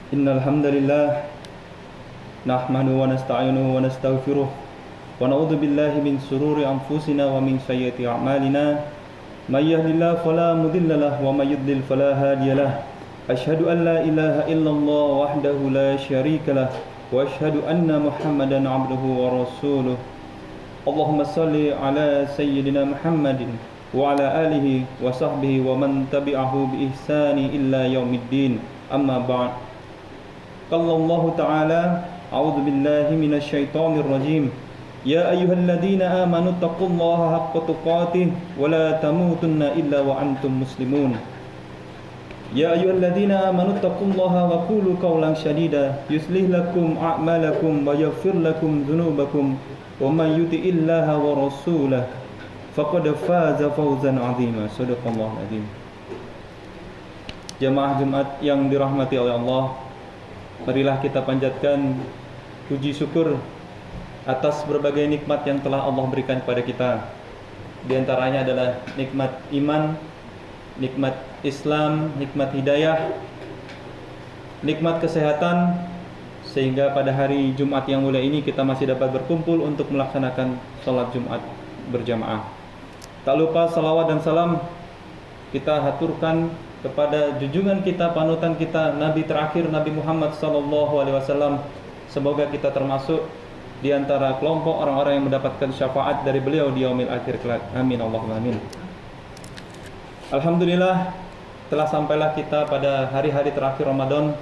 Innal hamdalillah nahmaduhu wa nasta'inuhu wa nastaghfiruh wa na'udzu billahi min shururi anfusina wa min sayyiati a'malina may yahdihillahu fala mudilla lahu wa may yudlil fala hadiyalah. Asyhadu an la ilaha illallah wahdahu la syarika lah wa asyhadu anna Muhammadan 'abduhu wa rasuluh. Allahumma shalli ala sayyidina Muhammadin wa ala alihi wa sahbihi wa man tabi'ahu bi ihsani illa yaumiddin. Amma ba'd. قال الله تعالى أعوذ بالله من الشيطان الرجيم يا أيها الذين آمنوا اتقوا الله حق تقاته ولا تموتن إلا وأنتم مسلمون يا أيها الذين آمنوا اتقوا الله وقولوا قولا سديدا يصلح لكم أعمالكم ويغفر لكم ذنوبكم ومن يطع الله ورسوله فقد فاز فوزا عظيما صدق الله العظيم. Jamaah Jumat yang dirahmati oleh Allah, marilah kita panjatkan puji syukur atas berbagai nikmat yang telah Allah berikan kepada kita. Di antaranya adalah nikmat iman, nikmat Islam, nikmat hidayah, nikmat kesehatan, sehingga pada hari Jumat yang mulia ini kita masih dapat berkumpul untuk melaksanakan sholat Jumat berjamaah. Tak lupa salawat dan salam kita haturkan kepada junjungan kita, panutan kita, Nabi terakhir Nabi Muhammad SAW. Semoga kita termasuk di antara kelompok orang-orang yang mendapatkan syafaat dari beliau di yaumil akhir kelak. Amin Allahumma amin. Alhamdulillah, telah sampailah kita pada hari-hari terakhir Ramadan,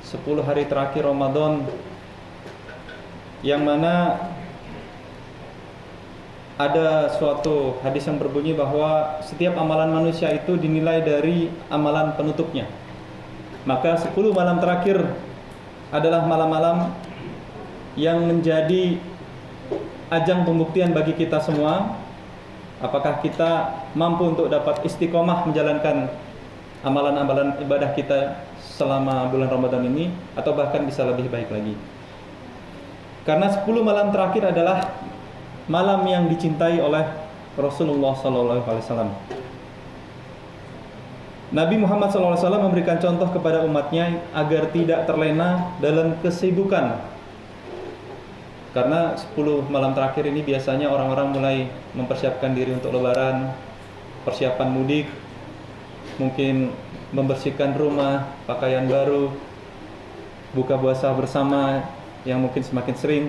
10 hari terakhir Ramadan, yang mana ada suatu hadis yang berbunyi bahwa setiap amalan manusia itu dinilai dari amalan penutupnya. Maka 10 malam terakhir adalah malam-malam yang menjadi ajang pembuktian bagi kita semua, apakah kita mampu untuk dapat istiqomah menjalankan amalan-amalan ibadah kita selama bulan Ramadan ini, atau bahkan bisa lebih baik lagi. Karena 10 malam terakhir adalah malam yang dicintai oleh Rasulullah SAW. Nabi Muhammad SAW memberikan contoh kepada umatnya agar tidak terlena dalam kesibukan. Karena 10 malam terakhir ini biasanya orang-orang mulai mempersiapkan diri untuk lebaran, persiapan mudik, mungkin membersihkan rumah, pakaian baru, buka puasa bersama yang mungkin semakin sering,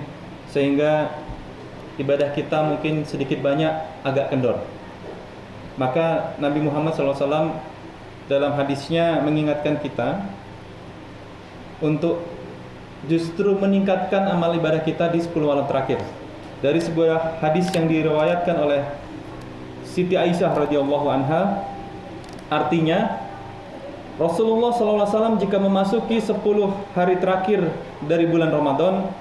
sehingga ibadah kita mungkin sedikit banyak agak kendor. Maka Nabi Muhammad SAW dalam hadisnya mengingatkan kita untuk justru meningkatkan amal ibadah kita di 10 malam terakhir. Dari sebuah hadis yang diriwayatkan oleh Siti Aisyah radhiyallahu anha, artinya Rasulullah SAW jika memasuki 10 hari terakhir dari bulan Ramadan,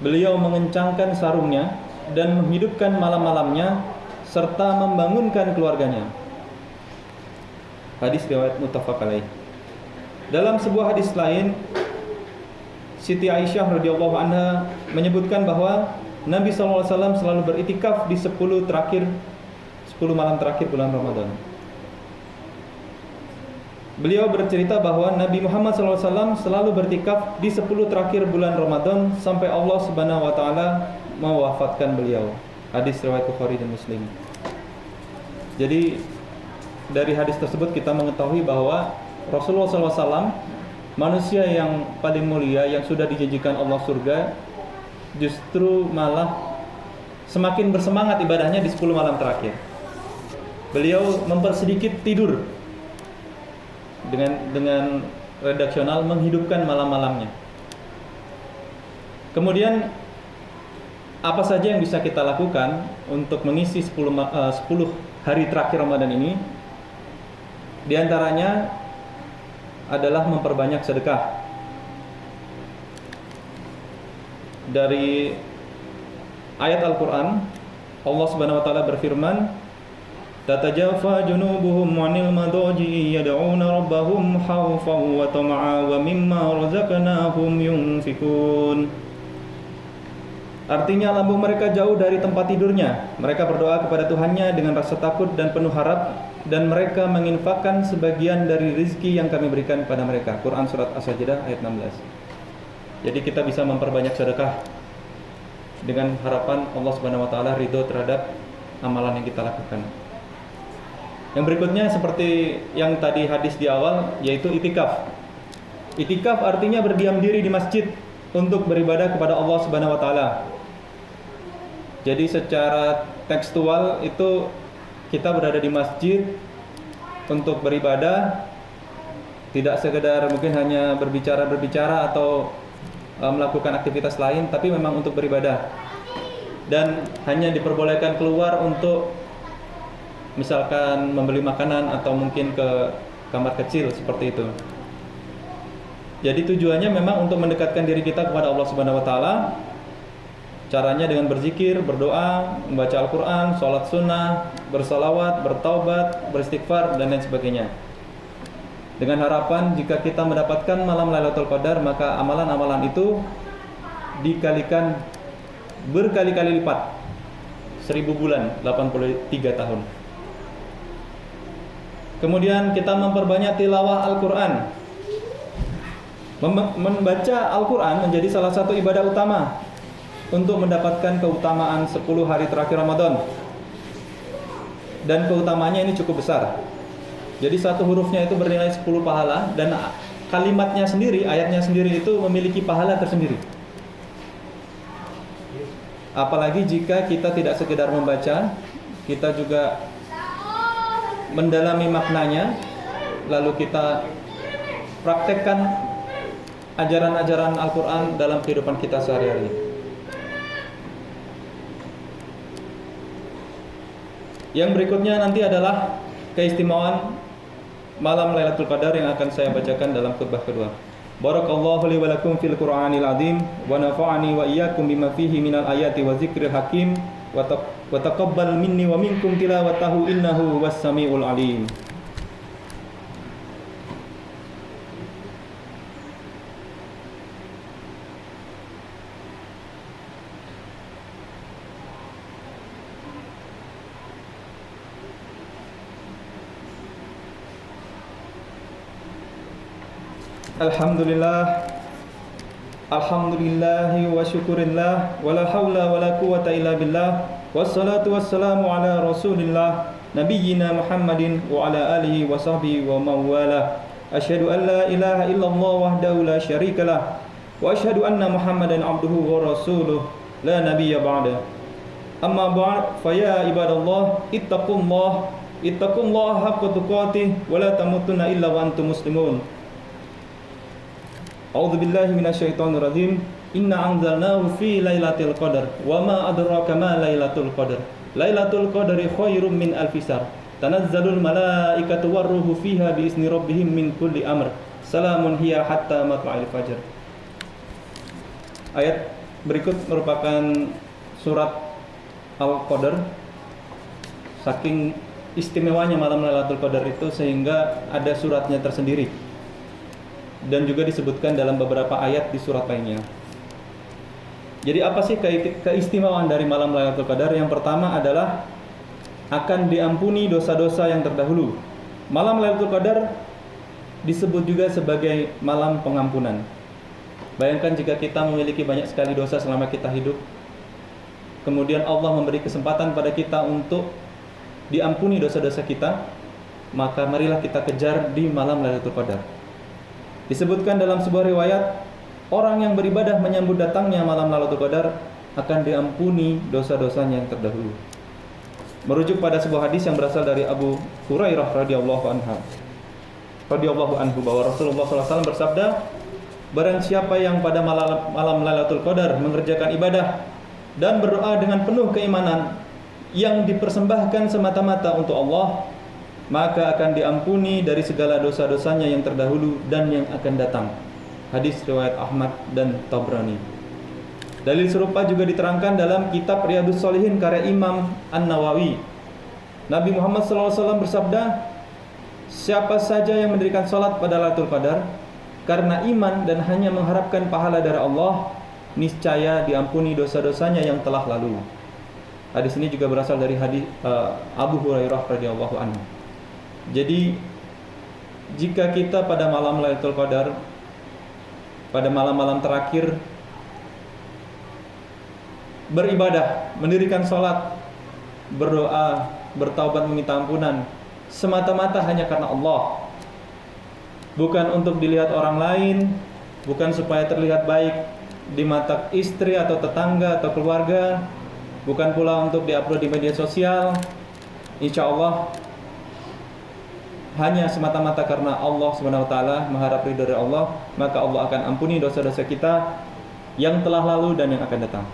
beliau mengencangkan sarungnya dan menghidupkan malam-malamnya serta membangunkan keluarganya. Hadis riwayat muttafaq alaih. Dalam sebuah hadis lain, Siti Aisyah radhiyallahu anha menyebutkan bahwa Nabi SAW selalu beritikaf di 10 malam terakhir bulan Ramadan. Beliau bercerita bahwa Nabi Muhammad SAW selalu bertikaf di 10 terakhir bulan Ramadan sampai Allah Subhanahu wa taala mewafatkan beliau. Hadis riwayat Bukhari dan Muslim. Jadi dari hadis tersebut kita mengetahui bahwa Rasulullah SAW, manusia yang paling mulia yang sudah dijanjikan Allah surga, justru malah semakin bersemangat ibadahnya di 10 malam terakhir. Beliau mempersedikit tidur, dengan redaksional menghidupkan malam-malamnya. Kemudian apa saja yang bisa kita lakukan untuk mengisi 10 hari terakhir Ramadan ini? Di antaranya adalah memperbanyak sedekah. Dari ayat Al-Qur'an, Allah Subhanahu wa taala berfirman, تتجافى جنوبهم عن المضاجع يدعون ربهم خوفا وطمعا ومما رزقناهم ينفقون. Artinya lambung mereka jauh dari tempat tidurnya. Mereka berdoa kepada Tuhannya dengan rasa takut dan penuh harap, dan mereka menginfakkan sebagian dari rizki yang kami berikan kepada mereka. Quran Surat As-Sajdah ayat 16. Jadi kita bisa memperbanyak sedekah dengan harapan Allah Subhanahu wa taala ridho terhadap amalan yang kita lakukan. Yang berikutnya seperti yang tadi hadis di awal, yaitu itikaf. Itikaf artinya berdiam diri di masjid untuk beribadah kepada Allah Subhanahu wa taala. Jadi secara tekstual itu kita berada di masjid untuk beribadah, tidak sekedar mungkin hanya berbicara atau melakukan aktivitas lain, tapi memang untuk beribadah. Dan hanya diperbolehkan keluar untuk misalkan membeli makanan atau mungkin ke kamar kecil seperti itu. Jadi tujuannya memang untuk mendekatkan diri kita kepada Allah Subhanahu wa taala. Caranya dengan berzikir, berdoa, membaca Al-Quran, sholat sunnah, bersalawat, bertaubat, beristighfar, dan lain sebagainya. Dengan harapan jika kita mendapatkan malam Lailatul Qadar, maka amalan-amalan itu dikalikan berkali-kali lipat, 1000 bulan, 83 tahun. Kemudian kita memperbanyak tilawah Al-Quran. Membaca Al-Quran menjadi salah satu ibadah utama untuk mendapatkan keutamaan 10 hari terakhir Ramadan. Dan keutamaannya ini cukup besar. Jadi satu hurufnya itu bernilai 10 pahala, dan kalimatnya sendiri, ayatnya sendiri itu memiliki pahala tersendiri. Apalagi jika kita tidak sekedar membaca, kita juga mendalami maknanya, lalu kita praktekkan ajaran-ajaran Al-Quran dalam kehidupan kita sehari-hari. Yang berikutnya nanti adalah keistimewaan malam Lailatul Qadar yang akan saya bacakan dalam khutbah kedua. Barakallahu li wa lakum fil Qur'anil azim wa nafa'ani wa iyyakum bima fihi minal ayati wa dzikril hakim wa taqabbal minni wa minkum tilawatahu innahu was-sami'ul alim. Alhamdulillah, alhamdulillahi wa syukurillah, wala hawla wala quwata illa billah, wassalatu wassalamu ala rasulillah, nabiyyina Muhammadin wa ala alihi wa sahbihi wa mawala. Asyhadu an la ilaha illallah wahdahu la syarikalah, wa asyhadu anna Muhammadan abduhu wa rasuluh, la nabiyya ba'da. Amma ba'd, fa ya ibadallah, ittaqullaha haqqa tuqatih, wa la tamutunna illa wa antum muslimun. A'udzu billahi minasyaitonir rajim. Inna anzalnahu fi lailatul qadar wa ma adraka ma lailatul qadar. Lailatul qadri khairum min alfi syahr. Tanazzalul malaikatu warruhu fiha bi izni rabbihim min kulli amr. Salamun hiya hatta matla'il fajr. Ayat berikut merupakan surat Al-Qadar. Saking istimewanya malam Lailatul Qadar itu sehingga ada suratnya tersendiri, dan juga disebutkan dalam beberapa ayat di surat lainnya. Jadi apa sih keistimewaan dari malam Lailatul Qadar? Yang pertama adalah akan diampuni dosa-dosa yang terdahulu. Malam Lailatul Qadar disebut juga sebagai malam pengampunan. Bayangkan jika kita memiliki banyak sekali dosa selama kita hidup, kemudian Allah memberi kesempatan pada kita untuk diampuni dosa-dosa kita, maka marilah kita kejar di malam Lailatul Qadar. Disebutkan dalam sebuah riwayat, orang yang beribadah menyambut datangnya malam Lailatul Qadar akan diampuni dosa-dosanya yang terdahulu. Merujuk pada sebuah hadis yang berasal dari Abu Hurairah radhiyallahu anhu bahwa Rasulullah SAW bersabda, barang siapa yang pada malam Lailatul Qadar mengerjakan ibadah dan berdoa dengan penuh keimanan yang dipersembahkan semata-mata untuk Allah, maka akan diampuni dari segala dosa-dosanya yang terdahulu dan yang akan datang. Hadis riwayat Ahmad dan Tabrani. Dalil serupa juga diterangkan dalam kitab Riyadhus Shalihin karya Imam An-Nawawi. Nabi Muhammad SAW bersabda, siapa saja yang mendirikan salat pada Lailatul Qadar karena iman dan hanya mengharapkan pahala dari Allah, niscaya diampuni dosa-dosanya yang telah lalu. Hadis ini juga berasal dari hadis Abu Hurairah radhiyallahu anhu. Jadi jika kita pada malam Lailatul Qadar, pada malam-malam terakhir beribadah, mendirikan sholat, berdoa, bertaubat meminta ampunan semata-mata hanya karena Allah, bukan untuk dilihat orang lain, bukan supaya terlihat baik di mata istri atau tetangga atau keluarga, bukan pula untuk diupload di media sosial. Insya Allah hanya semata-mata karena Allah SWT, mengharap ridho dari Allah, maka Allah akan ampuni dosa-dosa kita yang telah lalu dan yang akan datang.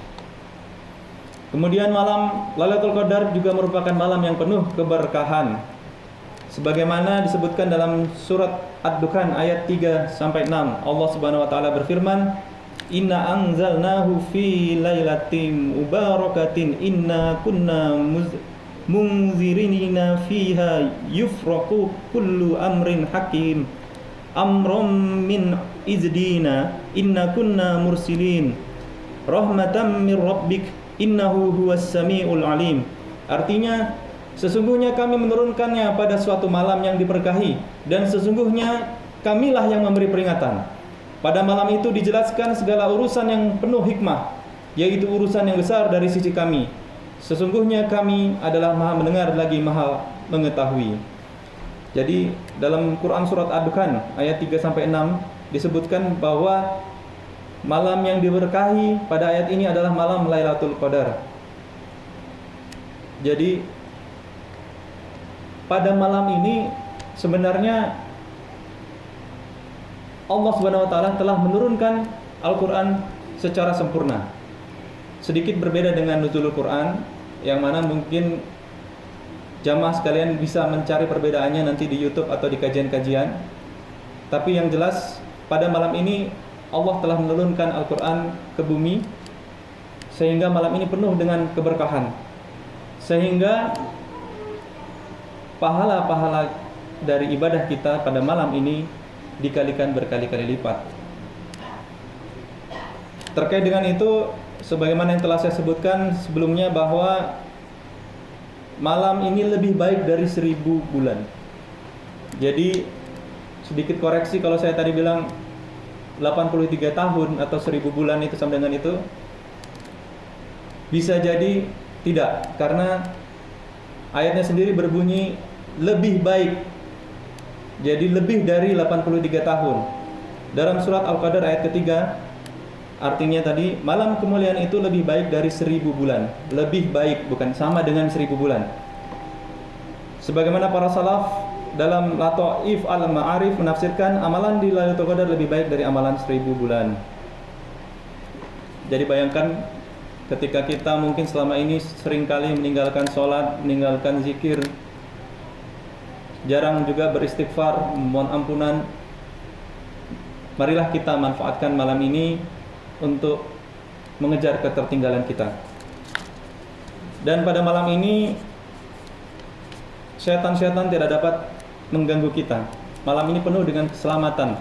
Kemudian malam Lailatul Qadar juga merupakan malam yang penuh keberkahan, sebagaimana disebutkan dalam surat Ad-Dukhan ayat 3 sampai 6. Allah Subhanahu wa taala berfirman, "Inna anzalnahu fi lailatin mubarakatin inna kunna munzirina fiha yufraqu kullu amrin hakim amrum min izdina inna kunna mursilin rahmatan min rabbik innahu huwas samiul alim." Artinya, sesungguhnya kami menurunkannya pada suatu malam yang diberkahi, dan sesungguhnya kamilah yang memberi peringatan. Pada malam itu dijelaskan segala urusan yang penuh hikmah, yaitu urusan yang besar dari sisi kami. Sesungguhnya kami adalah maha mendengar lagi maha mengetahui. Jadi dalam Quran surat Ad-Dukhan ayat 3 sampai 6 disebutkan bahwa malam yang diberkahi pada ayat ini adalah malam Lailatul Qadar. Jadi pada malam ini sebenarnya Allah Subhanahu wa taala telah menurunkan Al-Qur'an secara sempurna. Sedikit berbeda dengan nuzulul Quran, yang mana mungkin jamaah sekalian bisa mencari perbedaannya nanti di YouTube atau di kajian-kajian. Tapi yang jelas pada malam ini Allah telah menurunkan Al-Quran ke bumi, sehingga malam ini penuh dengan keberkahan, sehingga pahala-pahala dari ibadah kita pada malam ini dikalikan berkali-kali lipat. Terkait dengan itu, sebagaimana yang telah saya sebutkan sebelumnya, bahwa malam ini lebih baik dari 1000 bulan. Jadi sedikit koreksi, kalau saya tadi bilang 83 tahun atau 1000 bulan itu sama dengan itu, bisa jadi tidak, karena ayatnya sendiri berbunyi lebih baik. Jadi lebih dari 83 tahun. Dalam surat Al-Qadar ayat ketiga, artinya tadi malam kemuliaan itu lebih baik dari 1000 bulan. Lebih baik, bukan sama dengan 1000 bulan. Sebagaimana para salaf dalam Lataif al-Ma'arif menafsirkan, amalan di Lailatul Qadar lebih baik dari amalan 1000 bulan. Jadi bayangkan ketika kita mungkin selama ini seringkali meninggalkan sholat, meninggalkan zikir, jarang juga beristighfar, mohon ampunan. Marilah kita manfaatkan malam ini untuk mengejar ketertinggalan kita. Dan pada malam ini syaitan-syaitan tidak dapat mengganggu kita. Malam ini penuh dengan keselamatan,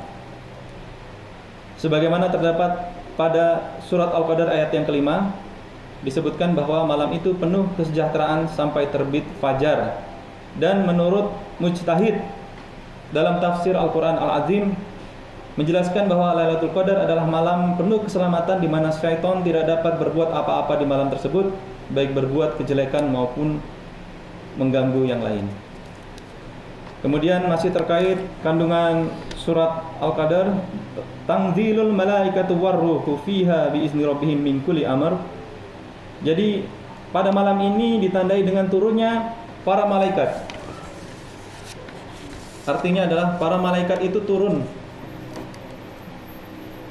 sebagaimana terdapat pada surat Al-Qadar ayat yang kelima, disebutkan bahwa malam itu penuh kesejahteraan sampai terbit fajar. Dan menurut mujtahid dalam tafsir Al-Quran Al-Azim menjelaskan bahwa Lailatul Qadar adalah malam penuh keselamatan, di mana syaitan tidak dapat berbuat apa-apa di malam tersebut, baik berbuat kejelekan maupun mengganggu yang lain. Kemudian masih terkait kandungan surat Al-Qadar, tanzilul malaikatu warruhu fiha biizni rabbihim min kulli amr. Jadi pada malam ini ditandai dengan turunnya para malaikat. Artinya adalah para malaikat itu turun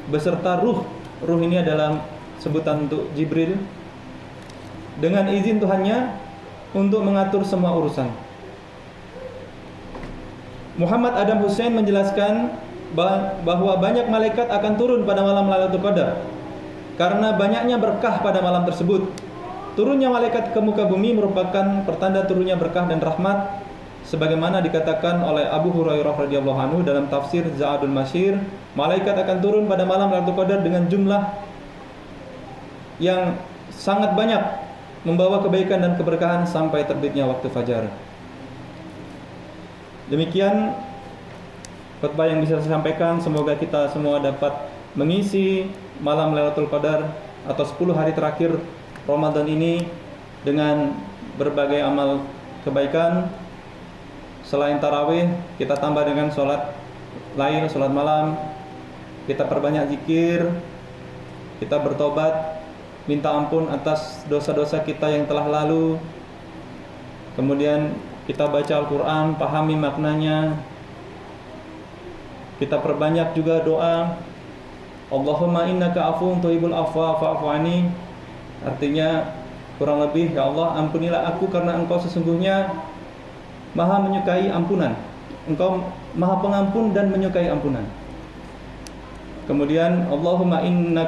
beserta ruh. Ruh ini adalah sebutan untuk Jibril, dengan izin Tuhannya untuk mengatur semua urusan. Muhammad Adam Hussein menjelaskan bahwa banyak malaikat akan turun pada malam Lailatul Qadar karena banyaknya berkah pada malam tersebut. Turunnya malaikat ke muka bumi merupakan pertanda turunnya berkah dan rahmat, sebagaimana dikatakan oleh Abu Hurairah radhiyallahu anhu dalam tafsir Za'adul Masyir, malaikat akan turun pada malam Lailatul Qadar dengan jumlah yang sangat banyak membawa kebaikan dan keberkahan sampai terbitnya waktu fajar. Demikian khutbah yang bisa saya sampaikan. Semoga kita semua dapat mengisi malam Lailatul Qadar atau 10 hari terakhir Ramadan ini dengan berbagai amal kebaikan. Selain tarawih, kita tambah dengan sholat lain, sholat malam. Kita perbanyak zikir, kita bertobat, minta ampun atas dosa-dosa kita yang telah lalu. Kemudian kita baca Al-Quran, pahami maknanya. Kita perbanyak juga doa, Allahumma innaka afuwun tuhibbul afwa fa'fu anni. Artinya kurang lebih, ya Allah, ampunilah aku karena Engkau sesungguhnya Maha menyukai ampunan. Engkau Maha pengampun dan menyukai ampunan. Kemudian Allahumma inna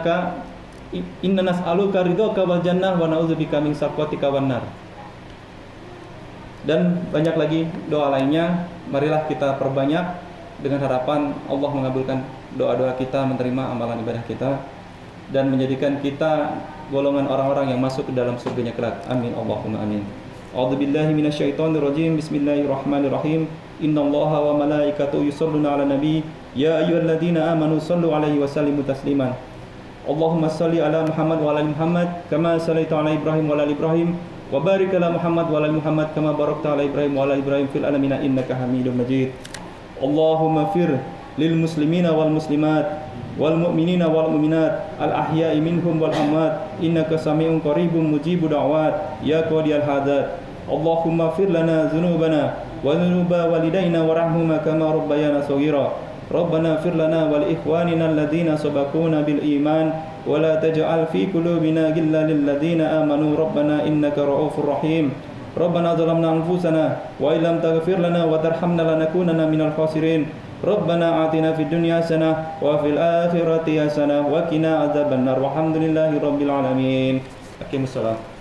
nas'aluka ridhaka wal jannah wa na'udzubika min sakhatika wan nar. Dan banyak lagi doa lainnya. Marilah kita perbanyak dengan harapan Allah mengabulkan doa-doa kita, menerima amalan ibadah kita, dan menjadikan kita golongan orang-orang yang masuk ke dalam surganya kelak. Amin Allahumma amin. A'udzu billahi minasyaitonir rajim. Bismillahirrahmanirrahim. Innallaha wa malaikatahu yusholluna 'alan nabi ya ayyuhalladzina amanu shallu 'alaihi wa sallimu tasliman. Allahumma shalli 'ala Muhammad wa 'ala ali Muhammad kama shallaita 'ala Ibrahim wa 'ala ali Ibrahim wa barik 'ala Muhammad wa 'ala ali Muhammad kama barakta 'ala Ibrahim wa 'ala ali Ibrahim fil alamin innaka Hamidum Majid. Allahumma fir lil muslimina wal muslimat wal mu'minina wal mu'minat al ahya'i minhum wal amwat innaka sami'un qaribun mujibud da'wat ya qadiyal hadat. Allahumma fir lana dzunubana wa dzunuba walidayna warhamhuma kama rabbayana shaghira. Rabbana fir lana wal ikhwanina alladhina sabaquna bil iman wa la taj'al fi qulubina ghillan lil ladzina amanu rabbana innaka ra'ufur rahim. Rabbana zalamna anfusana wa illam taghfir lana wa tarhamna lanakunanna minal khasirin. Rabbana atina fid dunya hasanah wa fil akhirati hasanah wa qina adzabannar. Walhamdulillahi rabbil alamin. Aqimussalam.